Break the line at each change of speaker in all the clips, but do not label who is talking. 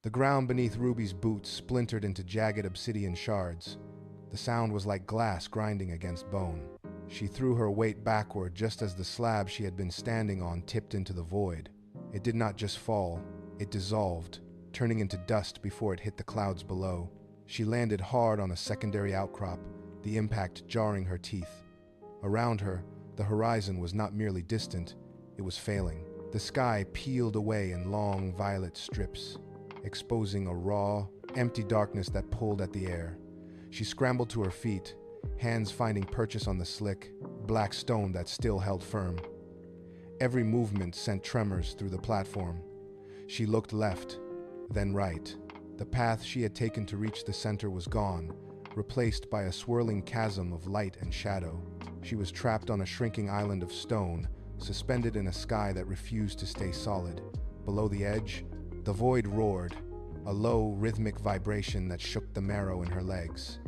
The ground beneath Ruby's boots splintered into jagged obsidian shards. The sound was like glass grinding against bone. She threw her weight backward just as the slab she had been standing on tipped into the void. It did not just fall, it dissolved, turning into dust before it hit the clouds below. She landed hard on a secondary outcrop, the impact jarring her teeth. Around her, the horizon was not merely distant, it was failing. The sky peeled away in long violet strips, exposing a raw, empty darkness that pulled at the air. She scrambled to her feet, hands finding purchase on the slick, black stone that still held firm. Every movement sent tremors through the platform. She looked left, then right. The path she had taken to reach the center was gone, replaced by a swirling chasm of light and shadow. She was trapped on a shrinking island of stone, suspended in a sky that refused to stay solid. Below the edge, the void roared, a low, rhythmic vibration that shook the marrow in her legs.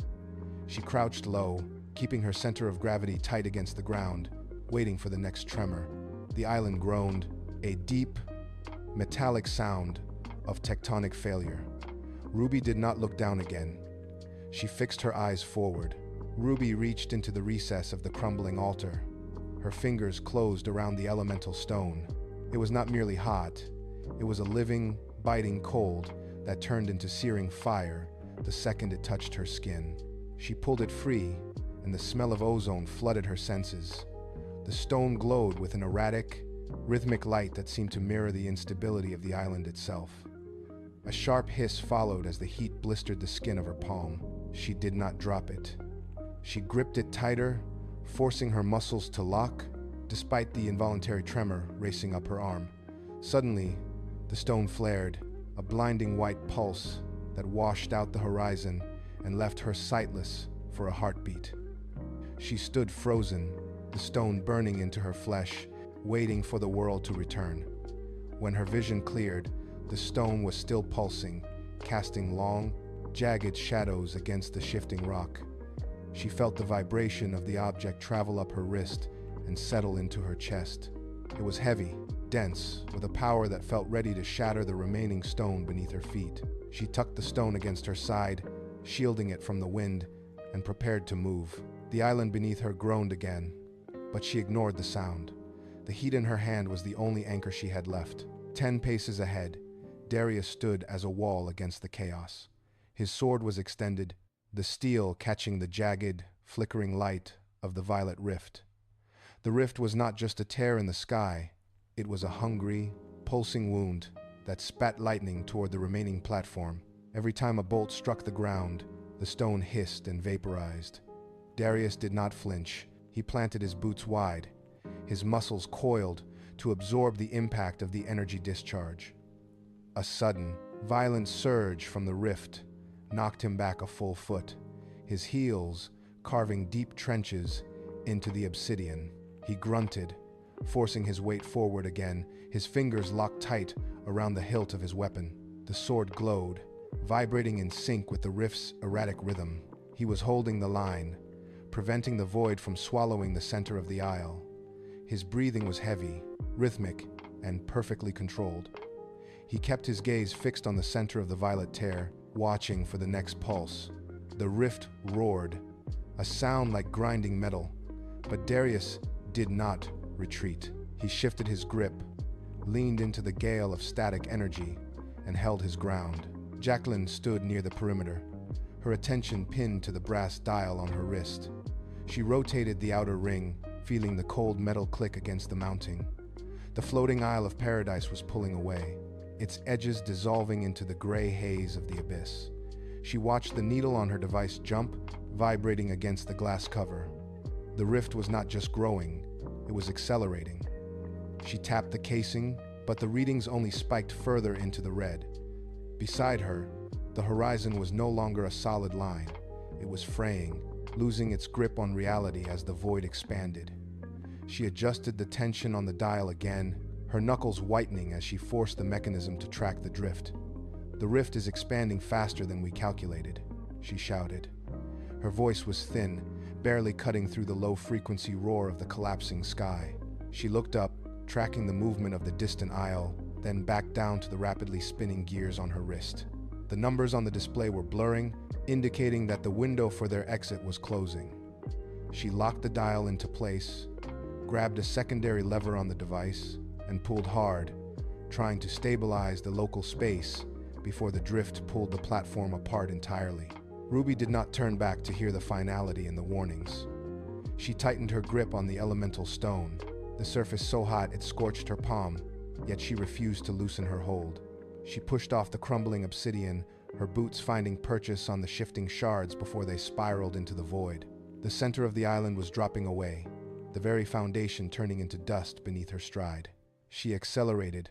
She crouched low, keeping her center of gravity tight against the ground, waiting for the next tremor. The island groaned, a deep, metallic sound of tectonic failure. Ruby did not look down again. She fixed her eyes forward. Ruby reached into the recess of the crumbling altar. Her fingers closed around the elemental stone. It was not merely hot. It was a living, biting cold that turned into searing fire the second it touched her skin. She pulled it free, and the smell of ozone flooded her senses. The stone glowed with an erratic, rhythmic light that seemed to mirror the instability of the island itself. A sharp hiss followed as the heat blistered the skin of her palm. She did not drop it. She gripped it tighter, forcing her muscles to lock, despite the involuntary tremor racing up her arm. Suddenly, the stone flared, a blinding white pulse that washed out the horizon and left her sightless for a heartbeat. She stood frozen, the stone burning into her flesh, waiting for the world to return. When her vision cleared, the stone was still pulsing, casting long, jagged shadows against the shifting rock. She felt the vibration of the object travel up her wrist and settle into her chest. It was heavy, dense, with a power that felt ready to shatter the remaining stone beneath her feet. She tucked the stone against her side, shielding it from the wind, and prepared to move. The island beneath her groaned again, but she ignored the sound. The heat in her hand was the only anchor she had left. 10 paces ahead, Darius stood as a wall against the chaos. His sword was extended, the steel catching the jagged, flickering light of the violet rift. The rift was not just a tear in the sky, it was a hungry, pulsing wound that spat lightning toward the remaining platform. Every time a bolt struck the ground, the stone hissed and vaporized. Darius did not flinch. He planted his boots wide, his muscles coiled to absorb the impact of the energy discharge. A sudden, violent surge from the rift knocked him back a full foot, his heels carving deep trenches into the obsidian. He grunted, forcing his weight forward again, his fingers locked tight around the hilt of his weapon. The sword glowed, vibrating in sync with the rift's erratic rhythm. He was holding the line, preventing the void from swallowing the center of the aisle. His breathing was heavy, rhythmic, and perfectly controlled. He kept his gaze fixed on the center of the violet tear, watching for the next pulse. The rift roared, a sound like grinding metal, but Darius did not retreat. He shifted his grip, leaned into the gale of static energy, and held his ground. Jacqueline stood near the perimeter, her attention pinned to the brass dial on her wrist. She rotated the outer ring, feeling the cold metal click against the mounting. The floating Isle of Paradise was pulling away, its edges dissolving into the gray haze of the abyss. She watched the needle on her device jump, vibrating against the glass cover. The rift was not just growing, it was accelerating. She tapped the casing, but the readings only spiked further into the red. Beside her, the horizon was no longer a solid line. It was fraying, losing its grip on reality as the void expanded. She adjusted the tension on the dial again, her knuckles whitening as she forced the mechanism to track the drift. "The rift is expanding faster than we calculated," she shouted. Her voice was thin, barely cutting through the low-frequency roar of the collapsing sky. She looked up, tracking the movement of the distant isle, then back down to the rapidly spinning gears on her wrist. The numbers on the display were blurring, indicating that the window for their exit was closing. She locked the dial into place, grabbed a secondary lever on the device, and pulled hard, trying to stabilize the local space before the drift pulled the platform apart entirely. Ruby did not turn back to hear the finality and the warnings. She tightened her grip on the elemental stone, the surface so hot it scorched her palm, yet she refused to loosen her hold. She pushed off the crumbling obsidian, her boots finding purchase on the shifting shards before they spiraled into the void. The center of the island was dropping away, the very foundation turning into dust beneath her stride. She accelerated,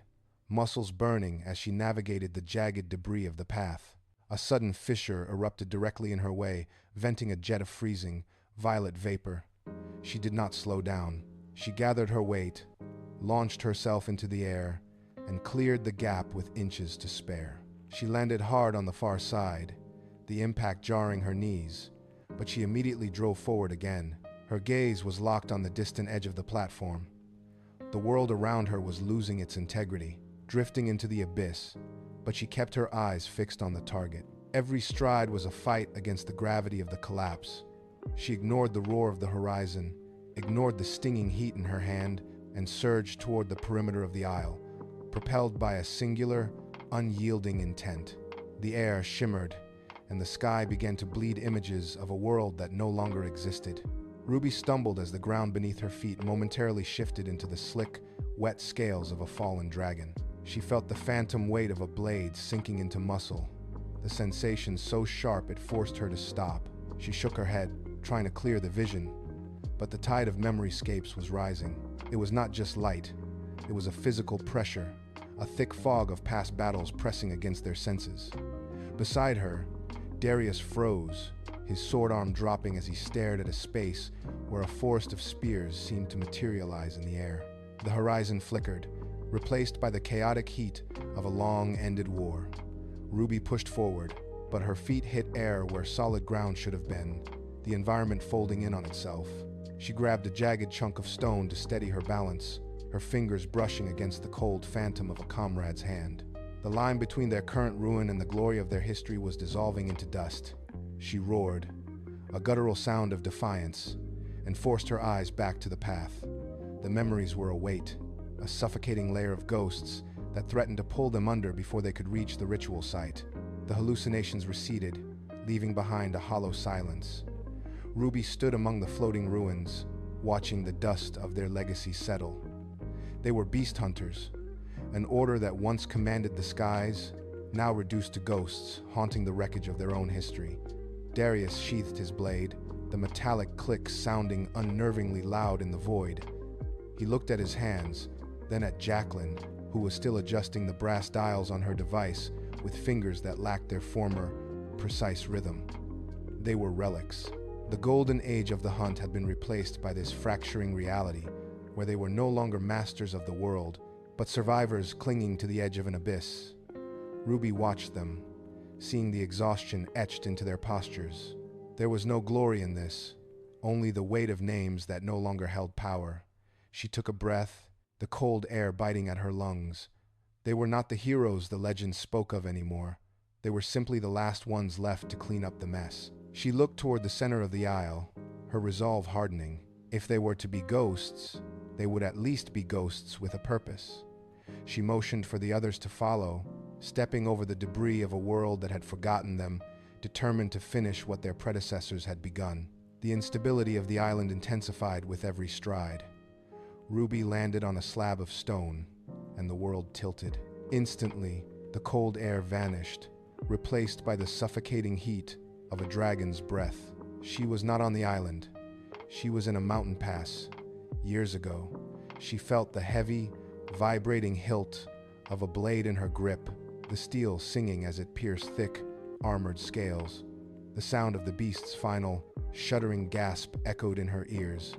muscles burning as she navigated the jagged debris of the path. A sudden fissure erupted directly in her way, venting a jet of freezing, violet vapor. She did not slow down. She gathered her weight, launched herself into the air, and cleared the gap with inches to spare. She landed hard on the far side, the impact jarring her knees, but she immediately drove forward again. Her gaze was locked on the distant edge of the platform. The world around her was losing its integrity, drifting into the abyss, but she kept her eyes fixed on the target. Every stride was a fight against the gravity of the collapse. She ignored the roar of the horizon, ignored the stinging heat in her hand, and surged toward the perimeter of the isle, propelled by a singular, unyielding intent. The air shimmered, and the sky began to bleed images of a world that no longer existed. Ruby stumbled as the ground beneath her feet momentarily shifted into the slick, wet scales of a fallen dragon. She felt the phantom weight of a blade sinking into muscle, the sensation so sharp it forced her to stop. She shook her head, trying to clear the vision, but the tide of memoryscapes was rising. It was not just light, it was a physical pressure, a thick fog of past battles pressing against their senses. Beside her, Darius froze, his sword arm dropping as he stared at a space where a forest of spears seemed to materialize in the air. The horizon flickered, replaced by the chaotic heat of a long-ended war. Ruby pushed forward, but her feet hit air where solid ground should have been, the environment folding in on itself. She grabbed a jagged chunk of stone to steady her balance, her fingers brushing against the cold phantom of a comrade's hand. The line between their current ruin and the glory of their history was dissolving into dust. She roared, a guttural sound of defiance, and forced her eyes back to the path. The memories were a weight, a suffocating layer of ghosts that threatened to pull them under before they could reach the ritual site. The hallucinations receded, leaving behind a hollow silence. Ruby stood among the floating ruins, watching the dust of their legacy settle. They were beast hunters, an order that once commanded the skies, now reduced to ghosts, haunting the wreckage of their own history. Darius sheathed his blade, the metallic click sounding unnervingly loud in the void. He looked at his hands, then at Jacqueline, who was still adjusting the brass dials on her device with fingers that lacked their former, precise rhythm. They were relics. The golden age of the hunt had been replaced by this fracturing reality, where they were no longer masters of the world, but survivors clinging to the edge of an abyss. Ruby watched them, seeing the exhaustion etched into their postures. There was no glory in this, only the weight of names that no longer held power. She took a breath, the cold air biting at her lungs. They were not the heroes the legends spoke of anymore. They were simply the last ones left to clean up the mess. She looked toward the center of the aisle, her resolve hardening. If they were to be ghosts, they would at least be ghosts with a purpose. She motioned for the others to follow, stepping over the debris of a world that had forgotten them, determined to finish what their predecessors had begun. The instability of the island intensified with every stride. Ruby landed on a slab of stone, and the world tilted. Instantly, the cold air vanished, replaced by the suffocating heat of a dragon's breath. She was not on the island. She was in a mountain pass. Years ago, she felt the heavy, vibrating hilt of a blade in her grip, the steel singing as it pierced thick, armored scales. The sound of the beast's final, shuddering gasp echoed in her ears,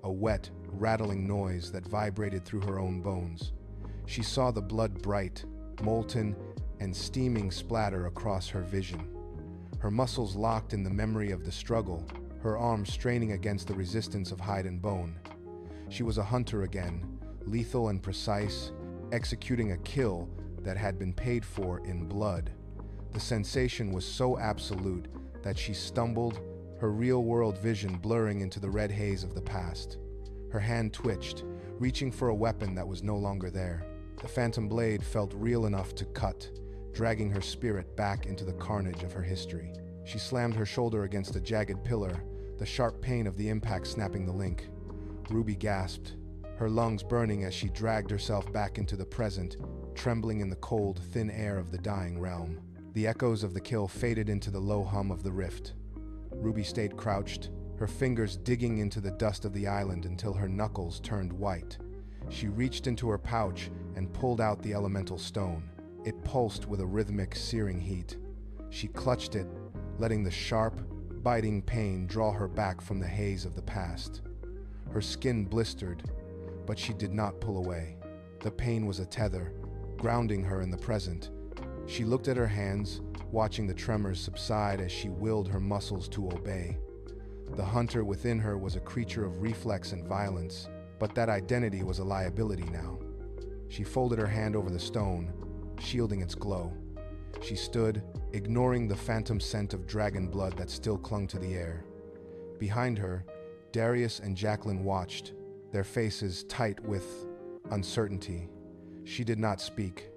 a wet, rattling noise that vibrated through her own bones. She saw the blood bright, molten, and steaming splatter across her vision. Her muscles locked in the memory of the struggle, her arms straining against the resistance of hide and bone. She was a hunter again, lethal and precise, executing a kill that had been paid for in blood. The sensation was so absolute that she stumbled, her real-world vision blurring into the red haze of the past. Her hand twitched, reaching for a weapon that was no longer there. The phantom blade felt real enough to cut, dragging her spirit back into the carnage of her history. She slammed her shoulder against a jagged pillar, the sharp pain of the impact snapping the link. Ruby gasped, her lungs burning as she dragged herself back into the present, trembling in the cold, thin air of the dying realm. The echoes of the kill faded into the low hum of the rift. Ruby stayed crouched, her fingers digging into the dust of the island until her knuckles turned white. She reached into her pouch and pulled out the elemental stone. It pulsed with a rhythmic, searing heat. She clutched it, letting the sharp, biting pain draw her back from the haze of the past. Her skin blistered, but she did not pull away. The pain was a tether, grounding her in the present. She looked at her hands, watching the tremors subside as she willed her muscles to obey. The hunter within her was a creature of reflex and violence, but that identity was a liability now. She folded her hand over the stone, shielding its glow. She stood, ignoring the phantom scent of dragon blood that still clung to the air. Behind her, Darius and Jacqueline watched, their faces tight with uncertainty. She did not speak.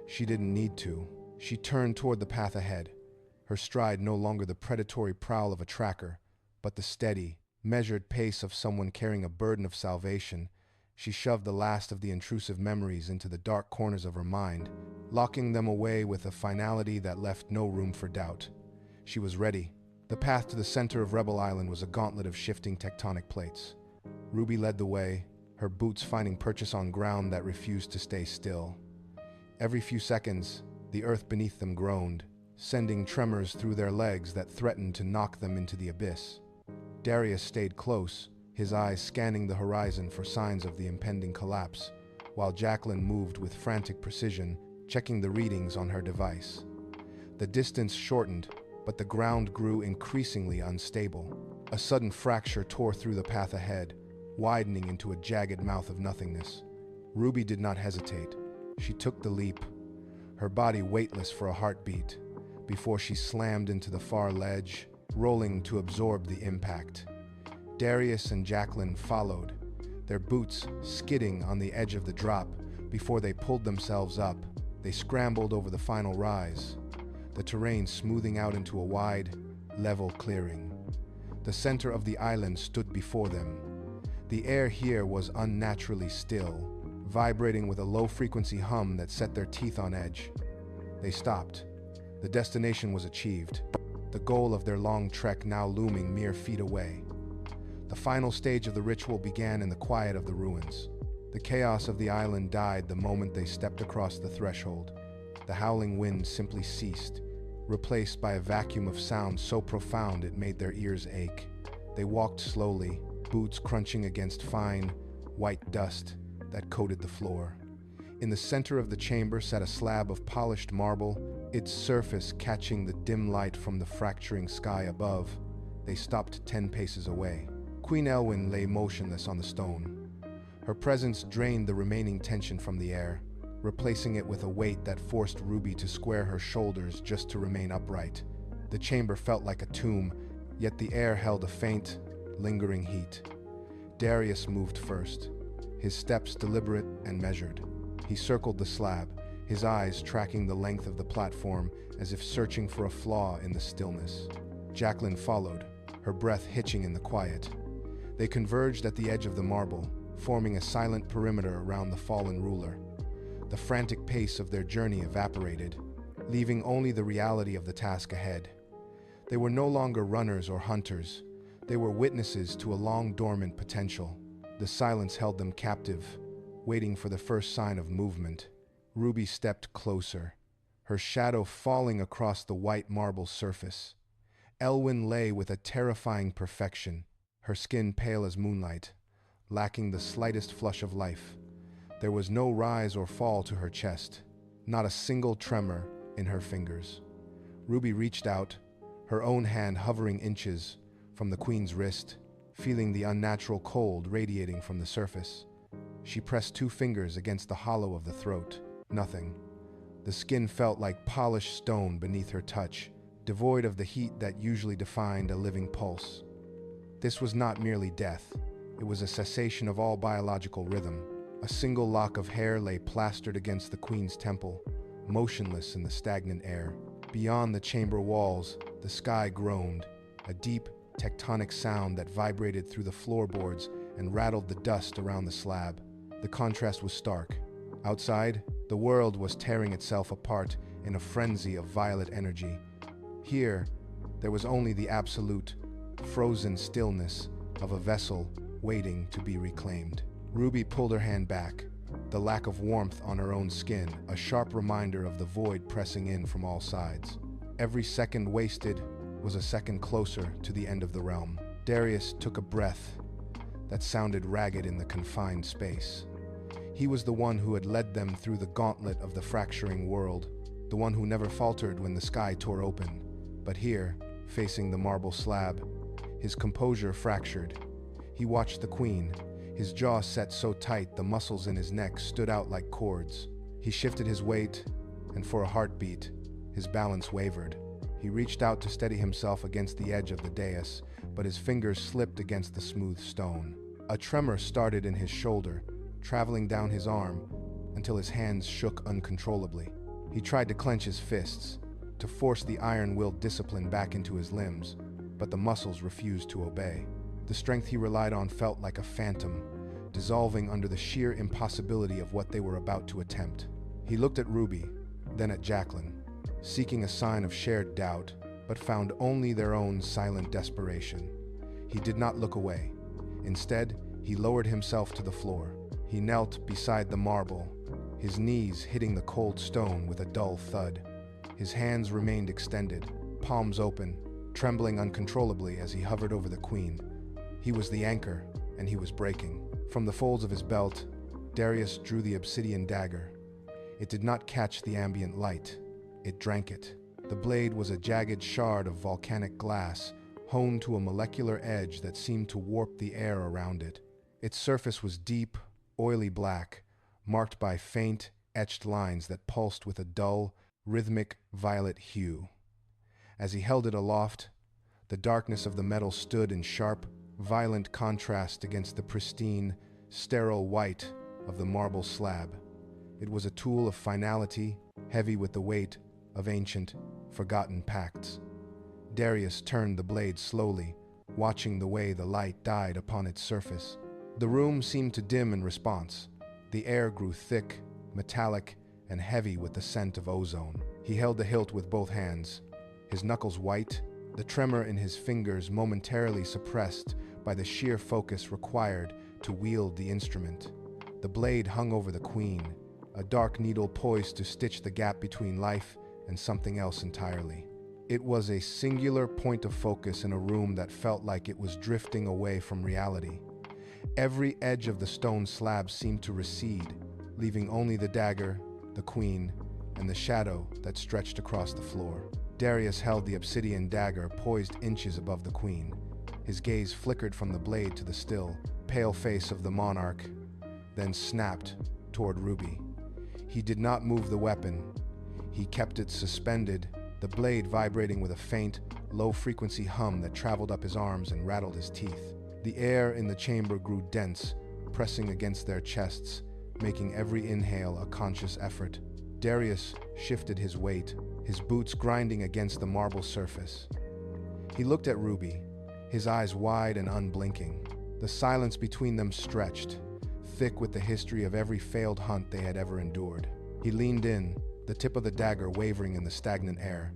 She didn't need to. She turned toward the path ahead, her stride no longer the predatory prowl of a tracker, but the steady, measured pace of someone carrying a burden of salvation. She shoved the last of the intrusive memories into the dark corners of her mind, locking them away with a finality that left no room for doubt. She was ready. The path to the center of Rebel Island was a gauntlet of shifting tectonic plates. Ruby led the way, her boots finding purchase on ground that refused to stay still. Every few seconds, the earth beneath them groaned, sending tremors through their legs that threatened to knock them into the abyss. Darius stayed close, his eyes scanning the horizon for signs of the impending collapse, while Jacqueline moved with frantic precision, checking the readings on her device. The distance shortened, but the ground grew increasingly unstable. A sudden fracture tore through the path ahead, widening into a jagged mouth of nothingness. Ruby did not hesitate. She took the leap, her body weightless for a heartbeat, before she slammed into the far ledge, rolling to absorb the impact. Darius and Jacqueline followed, their boots skidding on the edge of the drop. Before they pulled themselves up, they scrambled over the final rise, the terrain smoothing out into a wide, level clearing. The center of the island stood before them. The air here was unnaturally still, vibrating with a low-frequency hum that set their teeth on edge. They stopped. The destination was achieved, the goal of their long trek now looming mere feet away. The final stage of the ritual began in the quiet of the ruins. The chaos of the island died the moment they stepped across the threshold. The howling wind simply ceased, replaced by a vacuum of sound so profound it made their ears ache. They walked slowly, boots crunching against fine, white dust that coated the floor. In the center of the chamber sat a slab of polished marble, its surface catching the dim light from the fracturing sky above. They stopped 10 paces away. Queen Elwyn lay motionless on the stone. Her presence drained the remaining tension from the air, replacing it with a weight that forced Ruby to square her shoulders just to remain upright. The chamber felt like a tomb, yet the air held a faint, lingering heat. Darius moved first, his steps deliberate and measured. He circled the slab, his eyes tracking the length of the platform as if searching for a flaw in the stillness. Jacqueline followed, her breath hitching in the quiet. They converged at the edge of the marble, forming a silent perimeter around the fallen ruler. The frantic pace of their journey evaporated, leaving only the reality of the task ahead. They were no longer runners or hunters. They were witnesses to a long-dormant potential. The silence held them captive, waiting for the first sign of movement. Ruby stepped closer, her shadow falling across the white marble surface. Elwyn lay with a terrifying perfection, her skin pale as moonlight, lacking the slightest flush of life. There was no rise or fall to her chest, not a single tremor in her fingers. Ruby reached out, her own hand hovering inches from the queen's wrist, feeling the unnatural cold radiating from the surface. She pressed 2 fingers against the hollow of the throat. Nothing. The skin felt like polished stone beneath her touch, devoid of the heat that usually defined a living pulse. This was not merely death. It was a cessation of all biological rhythm. A single lock of hair lay plastered against the queen's temple, motionless in the stagnant air. Beyond the chamber walls, the sky groaned, a deep, tectonic sound that vibrated through the floorboards and rattled the dust around the slab. The contrast was stark. Outside, the world was tearing itself apart in a frenzy of violet energy. Here, there was only the absolute, frozen stillness of a vessel waiting to be reclaimed. Ruby pulled her hand back, the lack of warmth on her own skin, a sharp reminder of the void pressing in from all sides. Every second wasted was a second closer to the end of the realm. Darius took a breath that sounded ragged in the confined space. He was the one who had led them through the gauntlet of the fracturing world, the one who never faltered when the sky tore open. But here, facing the marble slab, his composure fractured. He watched the queen, his jaw set so tight the muscles in his neck stood out like cords. He shifted his weight, and for a heartbeat, his balance wavered. He reached out to steady himself against the edge of the dais, but his fingers slipped against the smooth stone. A tremor started in his shoulder, traveling down his arm until his hands shook uncontrollably. He tried to clench his fists, to force the iron-willed discipline back into his limbs, but the muscles refused to obey. The strength he relied on felt like a phantom, dissolving under the sheer impossibility of what they were about to attempt. He looked at Ruby, then at Jacqueline, seeking a sign of shared doubt, but found only their own silent desperation. He did not look away. Instead, he lowered himself to the floor. He knelt beside the marble, his knees hitting the cold stone with a dull thud. His hands remained extended, palms open, trembling uncontrollably as he hovered over the queen. He was the anchor, and he was breaking. From the folds of his belt, Darius drew the obsidian dagger. It did not catch the ambient light. It drank it. The blade was a jagged shard of volcanic glass, honed to a molecular edge that seemed to warp the air around it. Its surface was deep, oily black, marked by faint, etched lines that pulsed with a dull, rhythmic violet hue. As he held it aloft, the darkness of the metal stood in sharp, violent contrast against the pristine, sterile white of the marble slab. It was a tool of finality, heavy with the weight of ancient, forgotten pacts. Darius turned the blade slowly, watching the way the light died upon its surface. The room seemed to dim in response. The air grew thick, metallic, and heavy with the scent of ozone. He held the hilt with both hands, his knuckles white, the tremor in his fingers momentarily suppressed by the sheer focus required to wield the instrument. The blade hung over the queen, a dark needle poised to stitch the gap between life and something else entirely. It was a singular point of focus in a room that felt like it was drifting away from reality. Every edge of the stone slab seemed to recede, leaving only the dagger, the queen, and the shadow that stretched across the floor. Darius held the obsidian dagger poised inches above the queen. His gaze flickered from the blade to the still, pale face of the monarch, then snapped toward Ruby. He did not move the weapon. He kept it suspended, the blade vibrating with a faint, low-frequency hum that traveled up his arms and rattled his teeth. The air in the chamber grew dense, pressing against their chests, making every inhale a conscious effort. Darius shifted his weight, his boots grinding against the marble surface. He looked at Ruby, his eyes wide and unblinking. The silence between them stretched, thick with the history of every failed hunt they had ever endured. He leaned in, the tip of the dagger wavering in the stagnant air.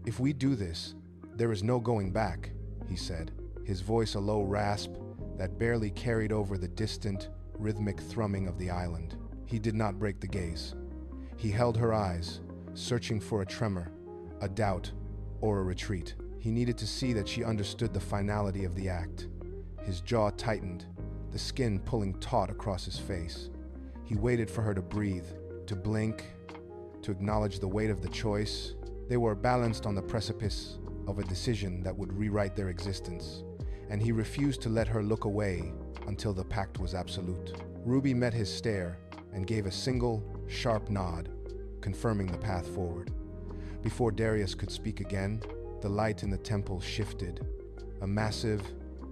"If we do this, there is no going back," he said, his voice a low rasp that barely carried over the distant, rhythmic thrumming of the island. He did not break the gaze. He held her eyes, searching for a tremor, a doubt, or a retreat. He needed to see that she understood the finality of the act. His jaw tightened, the skin pulling taut across his face. He waited for her to breathe, to blink, to acknowledge the weight of the choice. They were balanced on the precipice of a decision that would rewrite their existence, and he refused to let her look away until the pact was absolute. Ruby met his stare and gave a single, sharp nod, confirming the path forward. Before Darius could speak again, the light in the temple shifted. A massive,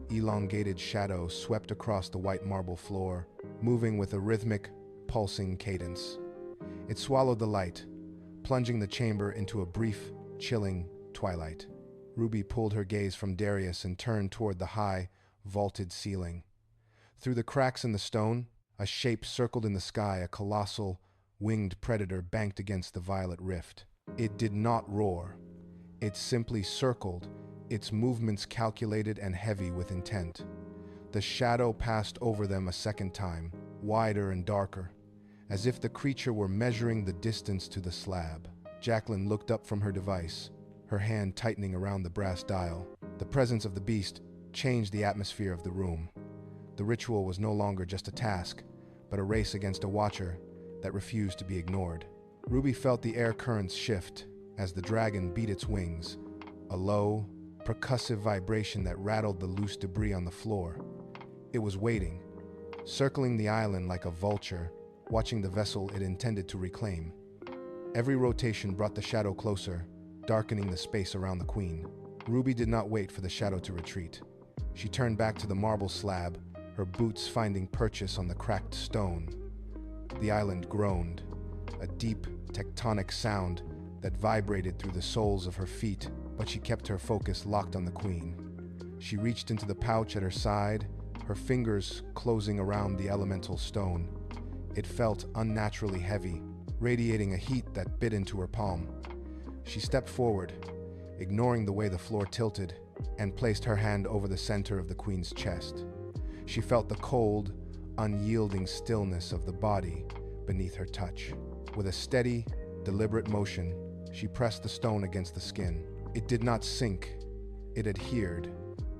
elongated shadow swept across the white marble floor, moving with a rhythmic, pulsing cadence. It swallowed the light, plunging the chamber into a brief, chilling twilight. Ruby pulled her gaze from Darius and turned toward the high, vaulted ceiling. Through the cracks in the stone, a shape circled in the sky, a colossal, winged predator banked against the violet rift. It did not roar. It simply circled, its movements calculated and heavy with intent. The shadow passed over them a second time, wider and darker, as if the creature were measuring the distance to the slab. Jacqueline looked up from her device, her hand tightening around the brass dial. The presence of the beast changed the atmosphere of the room. The ritual was no longer just a task, but a race against a watcher that refused to be ignored. Ruby felt the air currents shift as the dragon beat its wings, a low, percussive vibration that rattled the loose debris on the floor. It was waiting, circling the island like a vulture, watching the vessel it intended to reclaim. Every rotation brought the shadow closer, darkening the space around the queen. Ruby did not wait for the shadow to retreat. She turned back to the marble slab, her boots finding purchase on the cracked stone. The island groaned, a deep, tectonic sound that vibrated through the soles of her feet, but she kept her focus locked on the queen. She reached into the pouch at her side, her fingers closing around the elemental stone. It felt unnaturally heavy, radiating a heat that bit into her palm. She stepped forward, ignoring the way the floor tilted, and placed her hand over the center of the queen's chest. She felt the cold, unyielding stillness of the body beneath her touch. With a steady, deliberate motion, she pressed the stone against the skin. It did not sink, it adhered,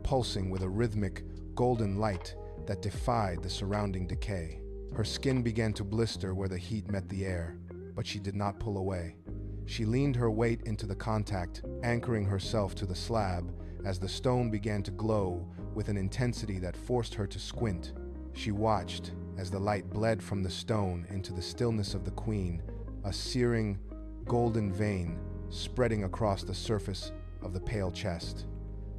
pulsing with a rhythmic, golden light that defied the surrounding decay. Her skin began to blister where the heat met the air, but she did not pull away. She leaned her weight into the contact, anchoring herself to the slab as the stone began to glow with an intensity that forced her to squint. She watched as the light bled from the stone into the stillness of the queen, a searing, golden vein spreading across the surface of the pale chest.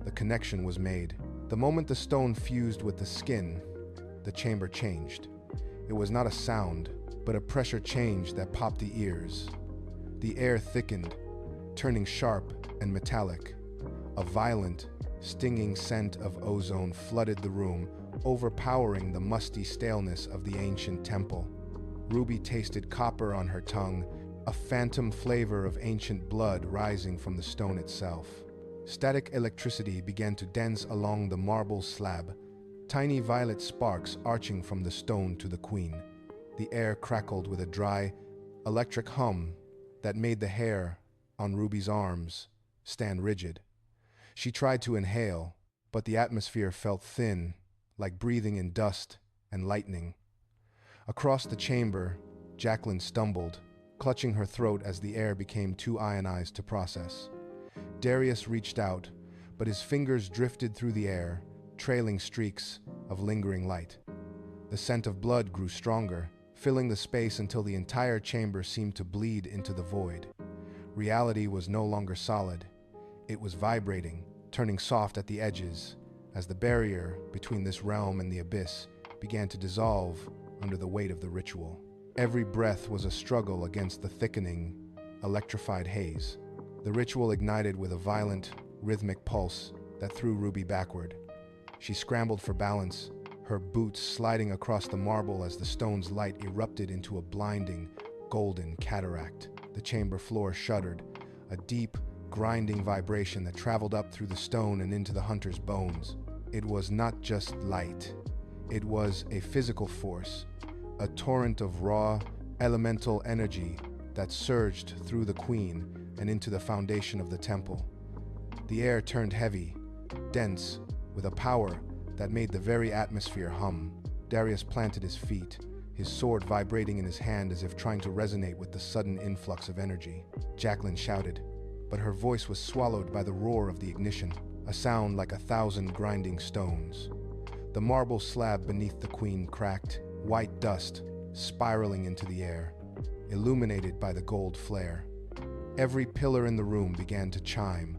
The connection was made. The moment the stone fused with the skin, the chamber changed. It was not a sound, but a pressure change that popped the ears. The air thickened, turning sharp and metallic. A violent, stinging scent of ozone flooded the room, overpowering the musty staleness of the ancient temple. Ruby tasted copper on her tongue, a phantom flavor of ancient blood rising from the stone itself. Static electricity began to dance along the marble slab, tiny violet sparks arching from the stone to the queen. The air crackled with a dry, electric hum that made the hair on Ruby's arms stand rigid. She tried to inhale, but the atmosphere felt thin, like breathing in dust and lightning. Across the chamber, Jacqueline stumbled, clutching her throat as the air became too ionized to process. Darius reached out, but his fingers drifted through the air, trailing streaks of lingering light. The scent of blood grew stronger, filling the space until the entire chamber seemed to bleed into the void. Reality was no longer solid. It was vibrating, turning soft at the edges, as the barrier between this realm and the abyss began to dissolve under the weight of the ritual. Every breath was a struggle against the thickening, electrified haze. The ritual ignited with a violent, rhythmic pulse that threw Ruby backward. She scrambled for balance, her boots sliding across the marble as the stone's light erupted into a blinding, golden cataract. The chamber floor shuddered, a deep, grinding vibration that traveled up through the stone and into the hunter's bones. It was not just light. It was a physical force, a torrent of raw, elemental energy that surged through the queen and into the foundation of the temple. The air turned heavy, dense, with a power that made the very atmosphere hum. Darius planted his feet, his sword vibrating in his hand as if trying to resonate with the sudden influx of energy. Jacqueline shouted, but her voice was swallowed by the roar of the ignition, a sound like 1,000 grinding stones. The marble slab beneath the queen cracked, white dust spiraling into the air, illuminated by the gold flare. Every pillar in the room began to chime,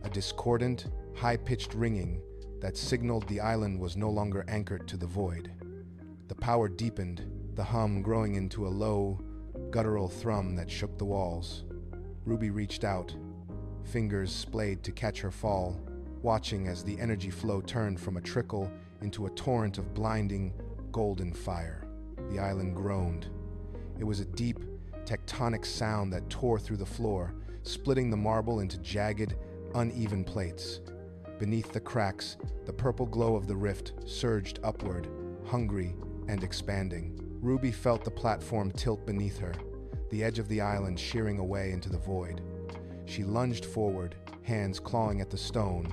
a discordant, high-pitched ringing that signaled the island was no longer anchored to the void. The power deepened, the hum growing into a low, guttural thrum that shook the walls. Ruby reached out, fingers splayed to catch her fall, watching as the energy flow turned from a trickle into a torrent of blinding, golden fire. The island groaned. It was a deep, tectonic sound that tore through the floor, splitting the marble into jagged, uneven plates. Beneath the cracks, the purple glow of the rift surged upward, hungry and expanding. Ruby felt the platform tilt beneath her, the edge of the island shearing away into the void. She lunged forward, hands clawing at the stone,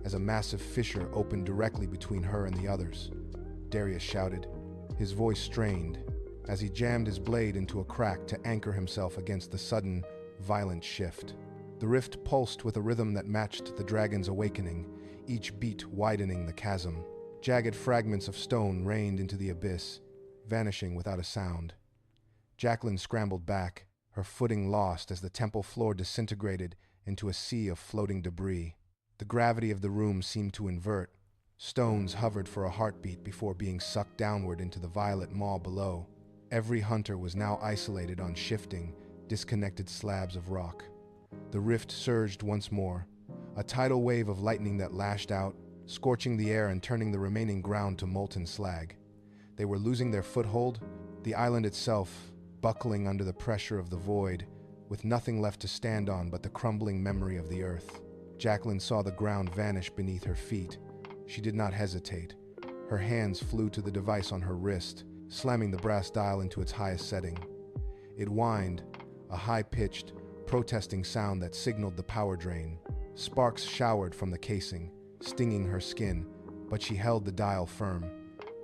as a massive fissure opened directly between her and the others. Darius shouted, his voice strained, as he jammed his blade into a crack to anchor himself against the sudden, violent shift. The rift pulsed with a rhythm that matched the dragon's awakening, each beat widening the chasm. Jagged fragments of stone rained into the abyss, vanishing without a sound. Jacqueline scrambled back, her footing lost as the temple floor disintegrated into a sea of floating debris. The gravity of the room seemed to invert. Stones hovered for a heartbeat before being sucked downward into the violet maw below. Every hunter was now isolated on shifting, disconnected slabs of rock. The rift surged once more, a tidal wave of lightning that lashed out, scorching the air and turning the remaining ground to molten slag. They were losing their foothold, the island itself buckling under the pressure of the void, with nothing left to stand on but the crumbling memory of the earth. Jacqueline saw the ground vanish beneath her feet. She did not hesitate. Her hands flew to the device on her wrist, slamming the brass dial into its highest setting. It whined, a high-pitched, protesting sound that signaled the power drain. Sparks showered from the casing, stinging her skin, but she held the dial firm.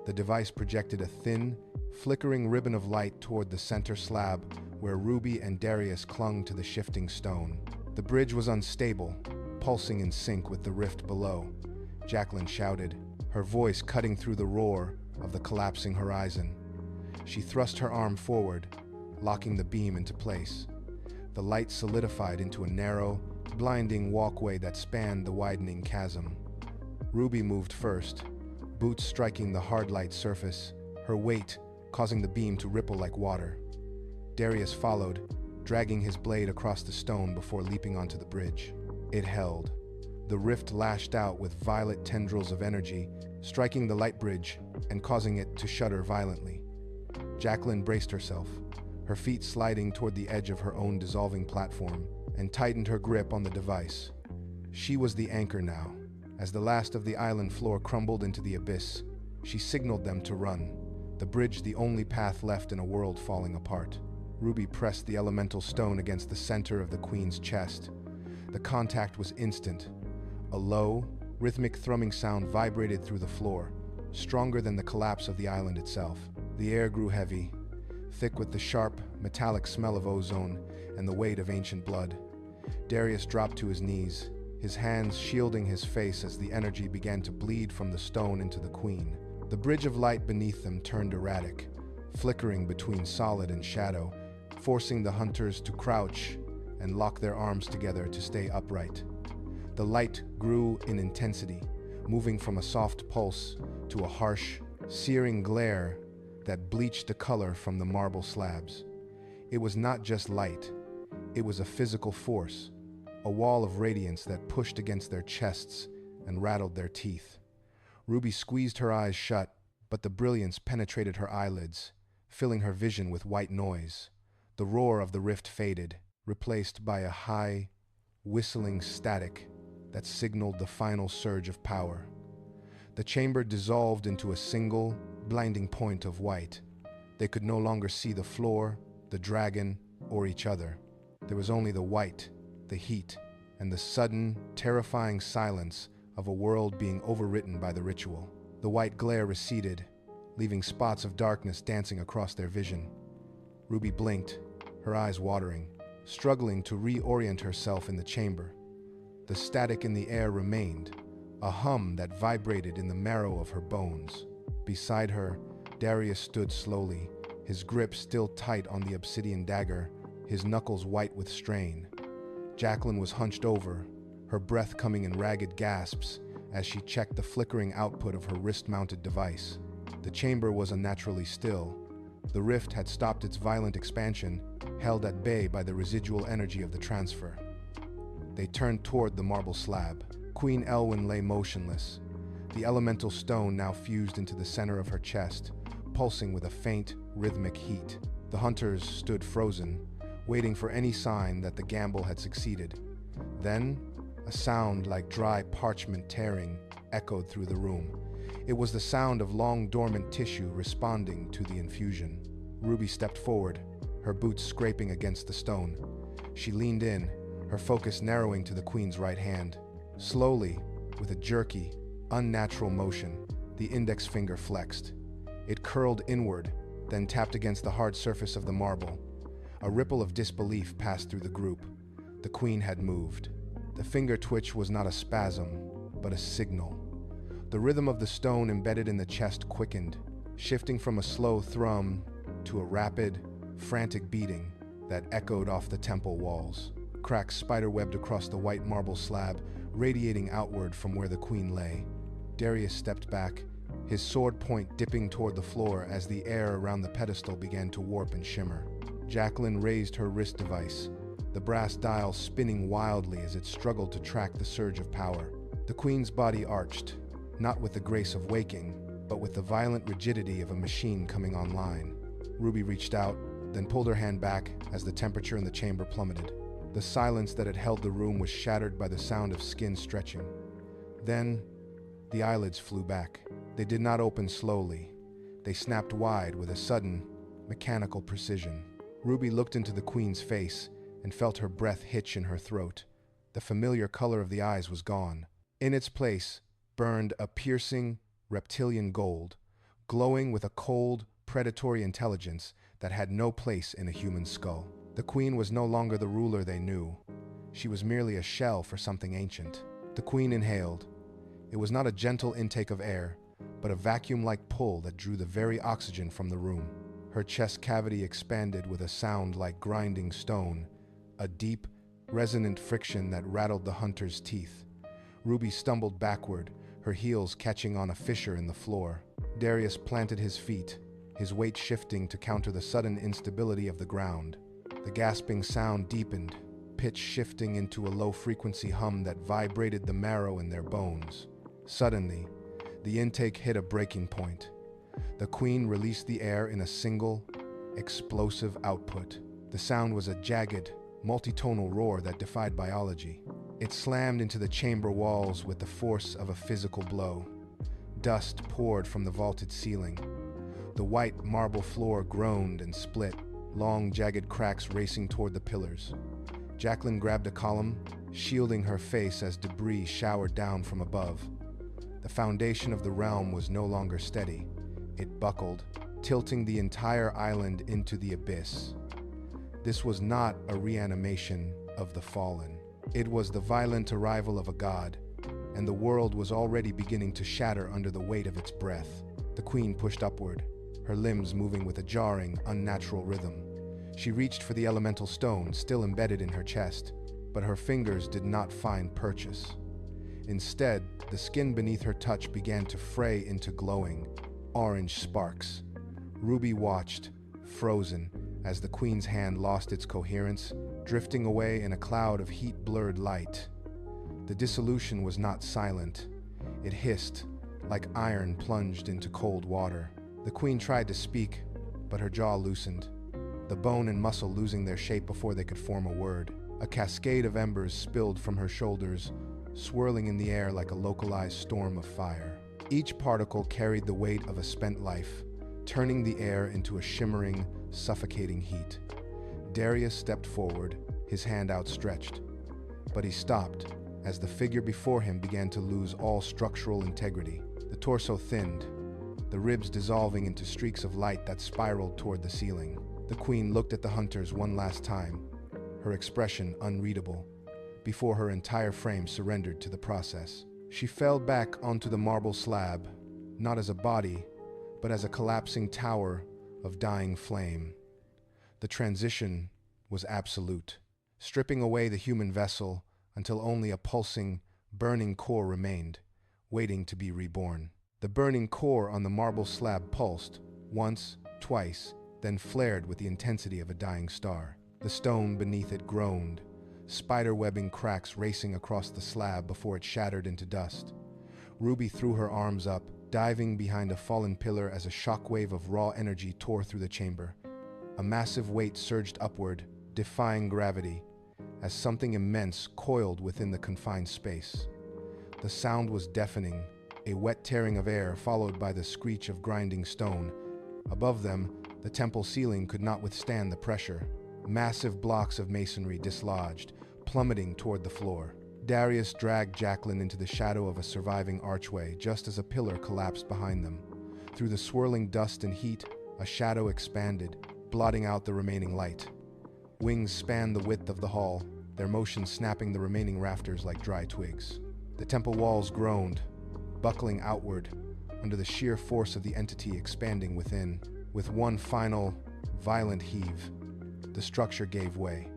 The device projected a thin, flickering ribbon of light toward the center slab where Ruby and Darius clung to the shifting stone. The bridge was unstable, pulsing in sync with the rift below. Jacqueline shouted, her voice cutting through the roar of the collapsing horizon. She thrust her arm forward, locking the beam into place. The light solidified into a narrow, blinding walkway that spanned the widening chasm. Ruby moved first, boots striking the hard light surface, her weight causing the beam to ripple like water. Darius followed, dragging his blade across the stone before leaping onto the bridge. It held. The rift lashed out with violet tendrils of energy, striking the light bridge and causing it to shudder violently. Jacqueline braced herself, her feet sliding toward the edge of her own dissolving platform, and tightened her grip on the device. She was the anchor now. As the last of the island floor crumbled into the abyss, she signaled them to run, the bridge the only path left in a world falling apart. Ruby pressed the elemental stone against the center of the queen's chest. The contact was instant. A low, rhythmic thrumming sound vibrated through the floor, stronger than the collapse of the island itself. The air grew heavy, thick with the sharp, metallic smell of ozone and the weight of ancient blood. Darius dropped to his knees, his hands shielding his face as the energy began to bleed from the stone into the queen. The bridge of light beneath them turned erratic, flickering between solid and shadow, forcing the hunters to crouch and lock their arms together to stay upright. The light grew in intensity, moving from a soft pulse to a harsh, searing glare that bleached the color from the marble slabs. It was not just light, it was a physical force, a wall of radiance that pushed against their chests and rattled their teeth. Ruby squeezed her eyes shut, but the brilliance penetrated her eyelids, filling her vision with white noise. The roar of the rift faded, replaced by a high, whistling static that signaled the final surge of power. The chamber dissolved into a single, blinding point of white. They could no longer see the floor, the dragon, or each other. There was only the white, the heat, and the sudden, terrifying silence of a world being overwritten by the ritual. The white glare receded, leaving spots of darkness dancing across their vision. Ruby blinked, her eyes watering, struggling to reorient herself in the chamber. The static in the air remained, a hum that vibrated in the marrow of her bones. Beside her, Darius stood slowly, his grip still tight on the obsidian dagger, his knuckles white with strain. Jacqueline was hunched over, her breath coming in ragged gasps as she checked the flickering output of her wrist-mounted device. The chamber was unnaturally still. The rift had stopped its violent expansion, held at bay by the residual energy of the transfer. They turned toward the marble slab. Queen Elwyn lay motionless, the elemental stone now fused into the center of her chest, pulsing with a faint, rhythmic heat. The hunters stood frozen, waiting for any sign that the gamble had succeeded. Then, a sound like dry parchment tearing echoed through the room. It was the sound of long dormant tissue responding to the infusion. Ruby stepped forward, her boots scraping against the stone. She leaned in, her focus narrowing to the queen's right hand. Slowly, with a jerky, unnatural motion, the index finger flexed. It curled inward, then tapped against the hard surface of the marble. A ripple of disbelief passed through the group. The queen had moved. The finger twitch was not a spasm, but a signal. The rhythm of the stone embedded in the chest quickened, shifting from a slow thrum to a rapid, frantic beating that echoed off the temple walls. Cracks spiderwebbed across the white marble slab, radiating outward from where the queen lay. Darius stepped back, his sword point dipping toward the floor as the air around the pedestal began to warp and shimmer. Jacqueline raised her wrist device, the brass dial spinning wildly as it struggled to track the surge of power. The queen's body arched, not with the grace of waking, but with the violent rigidity of a machine coming online. Ruby reached out, then pulled her hand back as the temperature in the chamber plummeted. The silence that had held the room was shattered by the sound of skin stretching. Then, the eyelids flew back. They did not open slowly. They snapped wide with a sudden, mechanical precision. Ruby looked into the queen's face and felt her breath hitch in her throat. The familiar color of the eyes was gone. In its place burned a piercing, reptilian gold, glowing with a cold, predatory intelligence that had no place in a human skull. The queen was no longer the ruler they knew. She was merely a shell for something ancient. The queen inhaled. It was not a gentle intake of air, but a vacuum-like pull that drew the very oxygen from the room. Her chest cavity expanded with a sound like grinding stone, a deep, resonant friction that rattled the hunter's teeth. Ruby stumbled backward, her heels catching on a fissure in the floor. Darius planted his feet, his weight shifting to counter the sudden instability of the ground. The gasping sound deepened, pitch shifting into a low-frequency hum that vibrated the marrow in their bones. Suddenly, the intake hit a breaking point. The queen released the air in a single, explosive output. The sound was a jagged, multitonal roar that defied biology. It slammed into the chamber walls with the force of a physical blow. Dust poured from the vaulted ceiling. The white marble floor groaned and split, long jagged cracks racing toward the pillars. Jacqueline grabbed a column, shielding her face as debris showered down from above. The foundation of the realm was no longer steady. It buckled, tilting the entire island into the abyss. This was not a reanimation of the fallen. It was the violent arrival of a god, and the world was already beginning to shatter under the weight of its breath. The queen pushed upward, her limbs moving with a jarring, unnatural rhythm. She reached for the elemental stone still embedded in her chest, but her fingers did not find purchase. Instead, the skin beneath her touch began to fray into glowing, orange sparks. Ruby watched, frozen, as the queen's hand lost its coherence, drifting away in a cloud of heat-blurred light. The dissolution was not silent. It hissed, like iron plunged into cold water. The queen tried to speak, but her jaw loosened, the bone and muscle losing their shape before they could form a word. A cascade of embers spilled from her shoulders, swirling in the air like a localized storm of fire. Each particle carried the weight of a spent life, turning the air into a shimmering, suffocating heat. Darius stepped forward, his hand outstretched, but he stopped as the figure before him began to lose all structural integrity. The torso thinned, the ribs dissolving into streaks of light that spiraled toward the ceiling. The queen looked at the hunters one last time, her expression unreadable, before her entire frame surrendered to the process. She fell back onto the marble slab, not as a body, but as a collapsing tower of dying flame. The transition was absolute, stripping away the human vessel until only a pulsing, burning core remained, waiting to be reborn. The burning core on the marble slab pulsed, once, twice, then flared with the intensity of a dying star. The stone beneath it groaned, spider-webbing cracks racing across the slab before it shattered into dust. Ruby threw her arms up, diving behind a fallen pillar as a shockwave of raw energy tore through the chamber. A massive weight surged upward, defying gravity, as something immense coiled within the confined space. The sound was deafening, a wet tearing of air followed by the screech of grinding stone. Above them, the temple ceiling could not withstand the pressure. Massive blocks of masonry dislodged, plummeting toward the floor. Darius dragged Jacqueline into the shadow of a surviving archway just as a pillar collapsed behind them. Through the swirling dust and heat, a shadow expanded, blotting out the remaining light. Wings spanned the width of the hall, their motion snapping the remaining rafters like dry twigs. The temple walls groaned, buckling outward under the sheer force of the entity expanding within. With one final, violent heave, the structure gave way.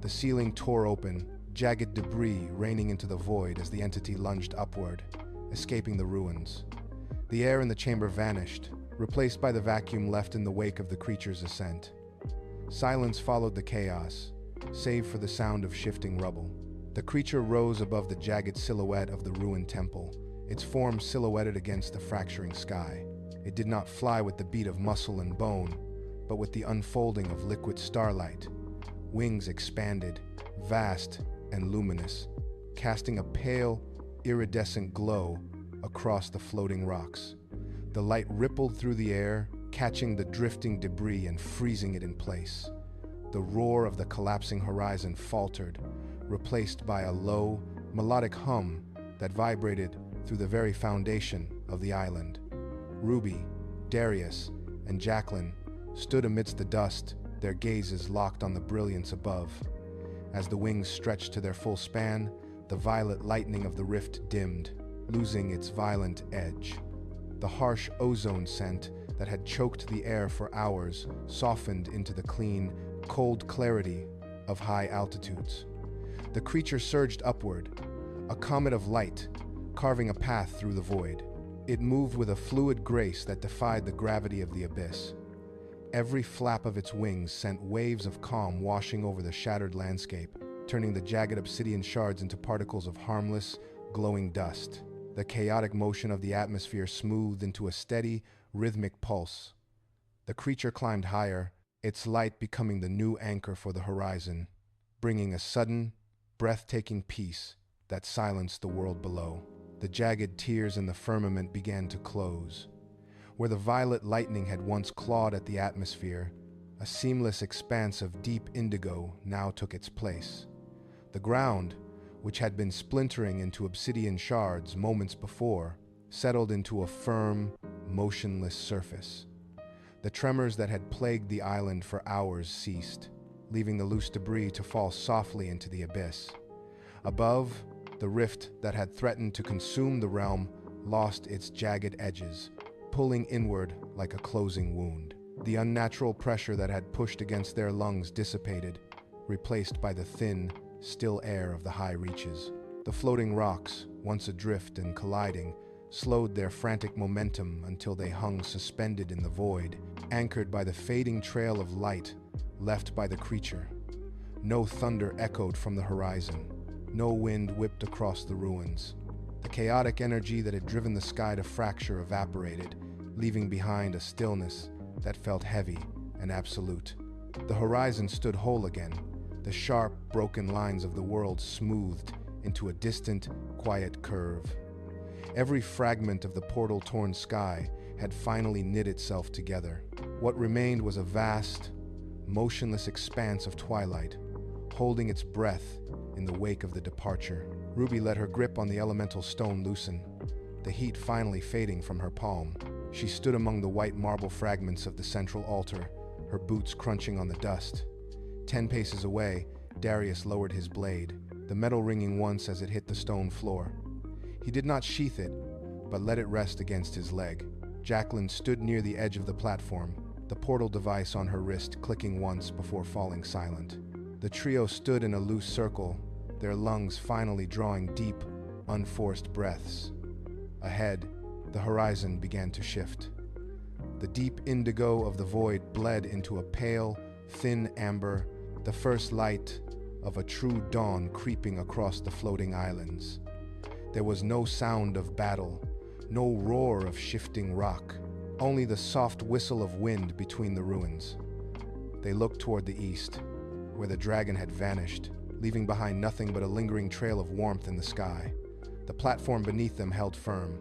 The ceiling tore open, jagged debris raining into the void as the entity lunged upward, escaping the ruins. The air in the chamber vanished, replaced by the vacuum left in the wake of the creature's ascent. Silence followed the chaos, save for the sound of shifting rubble. The creature rose above the jagged silhouette of the ruined temple, its form silhouetted against the fracturing sky. It did not fly with the beat of muscle and bone, but with the unfolding of liquid starlight. Wings expanded, vast and luminous, casting a pale, iridescent glow across the floating rocks. The light rippled through the air, catching the drifting debris and freezing it in place. The roar of the collapsing horizon faltered, replaced by a low, melodic hum that vibrated through the very foundation of the island. Ruby, Darius, and Jacqueline stood amidst the dust, their gazes locked on the brilliance above. As the wings stretched to their full span, the violet lightning of the rift dimmed, losing its violent edge. The harsh ozone scent that had choked the air for hours softened into the clean, cold clarity of high altitudes. The creature surged upward, a comet of light, carving a path through the void. It moved with a fluid grace that defied the gravity of the abyss. Every flap of its wings sent waves of calm washing over the shattered landscape, turning the jagged obsidian shards into particles of harmless, glowing dust. The chaotic motion of the atmosphere smoothed into a steady, rhythmic pulse. The creature climbed higher, its light becoming the new anchor for the horizon, bringing a sudden, breathtaking peace that silenced the world below. The jagged tears in the firmament began to close. Where the violet lightning had once clawed at the atmosphere, a seamless expanse of deep indigo now took its place. The ground, which had been splintering into obsidian shards moments before, settled into a firm, motionless surface. The tremors that had plagued the island for hours ceased, leaving the loose debris to fall softly into the abyss. Above, the rift that had threatened to consume the realm lost its jagged edges, pulling inward like a closing wound. The unnatural pressure that had pushed against their lungs dissipated, replaced by the thin, still air of the high reaches. The floating rocks, once adrift and colliding, slowed their frantic momentum until they hung suspended in the void, anchored by the fading trail of light left by the creature. No thunder echoed from the horizon. No wind whipped across the ruins. The chaotic energy that had driven the sky to fracture evaporated, leaving behind a stillness that felt heavy and absolute. The horizon stood whole again, the sharp, broken lines of the world smoothed into a distant, quiet curve. Every fragment of the portal-torn sky had finally knit itself together. What remained was a vast, motionless expanse of twilight, holding its breath in the wake of the departure. Ruby let her grip on the elemental stone loosen, the heat finally fading from her palm. She stood among the white marble fragments of the central altar, her boots crunching on the dust. 10 paces away, Darius lowered his blade, the metal ringing once as it hit the stone floor. He did not sheath it, but let it rest against his leg, Jacqueline stood near the edge of the platform, the portal device on her wrist clicking once before falling silent. The trio stood in a loose circle, their lungs finally drawing deep, unforced breaths. Ahead, the horizon began to shift. The deep indigo of the void bled into a pale, thin amber, the first light of a true dawn creeping across the floating islands. There was no sound of battle, no roar of shifting rock, only the soft whistle of wind between the ruins. They looked toward the east, where the dragon had vanished, leaving behind nothing but a lingering trail of warmth in the sky. The platform beneath them held firm.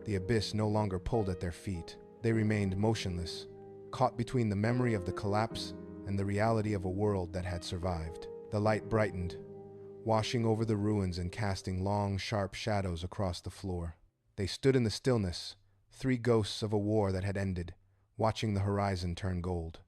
The abyss no longer pulled at their feet. They remained motionless, caught between the memory of the collapse and the reality of a world that had survived. The light brightened, washing over the ruins and casting long, sharp shadows across the floor. They stood in the stillness, three ghosts of a war that had ended, watching the horizon turn gold.